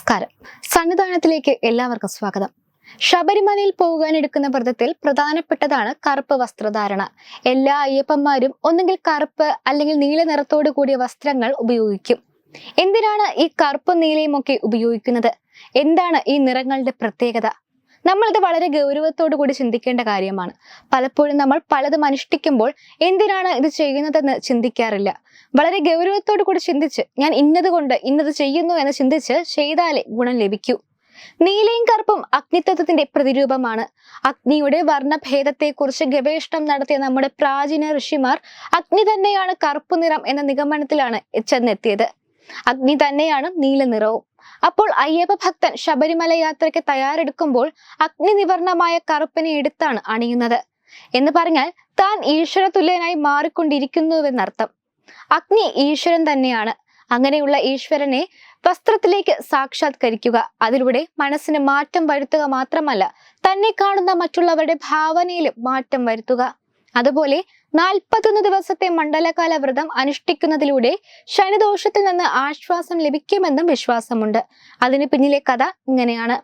നമസ്കാരം. സന്നിധാനത്തിലേക്ക് എല്ലാവർക്കും സ്വാഗതം. ശബരിമലയിൽ പോകാനെടുക്കുന്ന വ്രതത്തിൽ പ്രധാനപ്പെട്ടതാണ് കറുപ്പ് വസ്ത്രധാരണ. എല്ലാ അയ്യപ്പന്മാരും ഒന്നുകിൽ കറുപ്പ് അല്ലെങ്കിൽ നീല നിറത്തോടു കൂടിയ വസ്ത്രങ്ങൾ ഉപയോഗിക്കും. എന്തിനാണ് ഈ കറുപ്പും നീലയും ഒക്കെ ഉപയോഗിക്കുന്നത്? എന്താണ് ഈ നിറങ്ങളുടെ പ്രത്യേകത? നമ്മളിത് വളരെ ഗൗരവത്തോടു കൂടി ചിന്തിക്കേണ്ട കാര്യമാണ്. പലപ്പോഴും നമ്മൾ പലതും അനുഷ്ഠിക്കുമ്പോൾ എന്തിനാണ് ഇത് ചെയ്യുന്നതെന്ന് ചിന്തിക്കാറില്ല. വളരെ ഗൗരവത്തോടു കൂടി ചിന്തിച്ച് ഞാൻ ഇന്നതുകൊണ്ട് ഇന്നത് ചെയ്യുന്നു എന്ന് ചിന്തിച്ച് ചെയ്താലേ ഗുണം ലഭിക്കൂ. നീലയും കറുപ്പും അഗ്നിതത്വത്തിന്റെ പ്രതിരൂപമാണ്. അഗ്നിയുടെ വർണ്ണഭേദത്തെക്കുറിച്ച് ഗവേഷണം നടത്തിയ നമ്മുടെ പ്രാചീന ഋഷിമാർ അഗ്നി തന്നെയാണ് കറുപ്പ് നിറം എന്ന നിഗമനത്തിലാണ് ചെന്നെത്തിയത്. അഗ്നി തന്നെയാണ് നീല നിറവും. അപ്പോൾ അയ്യപ്പ ഭക്തൻ ശബരിമല യാത്രയ്ക്ക് തയ്യാറെടുക്കുമ്പോൾ അഗ്നി നിവർണമായ കറുപ്പിനെ എടുത്താണ് അണിയുന്നത്. എന്ന് പറഞ്ഞാൽ താൻ ഈശ്വര തുല്യനായി മാറിക്കൊണ്ടിരിക്കുന്നുവെന്നർത്ഥം. അഗ്നി ഈശ്വരൻ തന്നെയാണ്. അങ്ങനെയുള്ള ഈശ്വരനെ വസ്ത്രത്തിലേക്ക് സാക്ഷാത്കരിക്കുക, അതിലൂടെ മനസ്സിന് മാറ്റം വരുത്തുക മാത്രമല്ല, തന്നെ കാണുന്ന മറ്റുള്ളവരുടെ ഭാവനയിലും മാറ്റം വരുത്തുക. അതുപോലെ 41 ദിവസത്തെ മണ്ഡലകാല വ്രതം അനുഷ്ഠിക്കുന്നതിലൂടെ ശനിദോഷത്തിൽ നിന്ന് ആശ്വാസം ലഭിക്കുമെന്നും വിശ്വാസമുണ്ട്. അതിന് പിന്നിലെ കഥ ഇങ്ങനെയാണ്.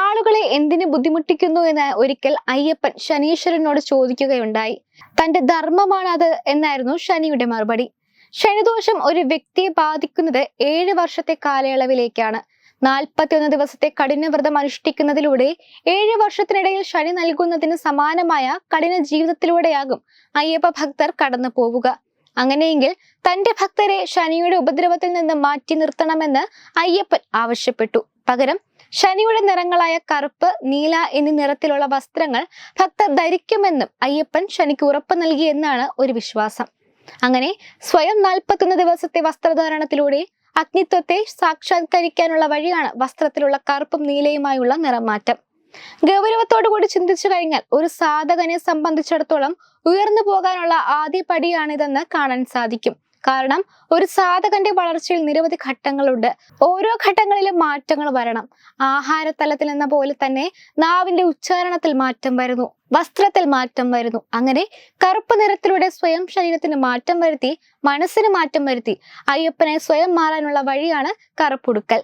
ആളുകളെ എന്തിനു ബുദ്ധിമുട്ടിക്കുന്നു എന്ന് ഒരിക്കൽ അയ്യപ്പൻ ശനീശ്വരനോട് ചോദിക്കുകയുണ്ടായി. തന്റെ ധർമ്മമാണ് അത് എന്നായിരുന്നു ശനിയുടെ മറുപടി. ശനിദോഷം ഒരു വ്യക്തിയെ ബാധിക്കുന്നത് 7 വർഷത്തെ കാലയളവിലേക്കാണ്. 41 ദിവസത്തെ കഠിനവ്രതം അനുഷ്ഠിക്കുന്നതിലൂടെ 7 വർഷത്തിനിടയിൽ ശനി നൽകുന്നതിന് സമാനമായ കഠിന ജീവിതത്തിലൂടെയാകും അയ്യപ്പ ഭക്തർ കടന്നു പോവുക. അങ്ങനെയെങ്കിൽ തന്റെ ഭക്തരെ ശനിയുടെ ഉപദ്രവത്തിൽ നിന്ന് മാറ്റി നിർത്തണമെന്ന് അയ്യപ്പൻ ആവശ്യപ്പെട്ടു. പകരം ശനിയുടെ നിറങ്ങളായ കറുപ്പ്, നീല എന്നീ നിറത്തിലുള്ള വസ്ത്രങ്ങൾ ഭക്തർ ധരിക്കുമെന്നും അയ്യപ്പൻ ശനിക്ക് ഉറപ്പ് നൽകി എന്നാണ് ഒരു വിശ്വാസം. അങ്ങനെ സ്വയം 41 ദിവസത്തെ വസ്ത്രധാരണത്തിലൂടെ അഗ്നിത്വത്തെ സാക്ഷാത്കരിക്കാനുള്ള വഴിയാണ് വസ്ത്രത്തിലുള്ള കറുപ്പും നീലയുമായുള്ള നിറമാറ്റം. ഗൗരവത്തോടുകൂടി ചിന്തിച്ചു കഴിഞ്ഞാൽ ഒരു സാധകനെ സംബന്ധിച്ചിടത്തോളം ഉയർന്നു പോകാനുള്ള ആദ്യ പടിയാണിതെന്ന് കാണാൻ സാധിക്കും. കാരണം ഒരു സാധകന്റെ വളർച്ചയിൽ നിരവധി ഘട്ടങ്ങളുണ്ട്. ഓരോ ഘട്ടങ്ങളിലും മാറ്റങ്ങൾ വരണം. ആഹാരതലത്തിൽ എന്ന പോലെ തന്നെ നാവിന്റെ ഉച്ചാരണത്തിൽ മാറ്റം വരുന്നു, വസ്ത്രത്തിൽ മാറ്റം വരുന്നു. അങ്ങനെ കറുപ്പ് നിറത്തിലൂടെ സ്വയം ശരീരത്തിന് മാറ്റം വരുത്തി, മനസ്സിന് മാറ്റം വരുത്തി അയ്യപ്പനെ സ്വയം മാറാനുള്ള വഴിയാണ് കറുപ്പുടുക്കൽ.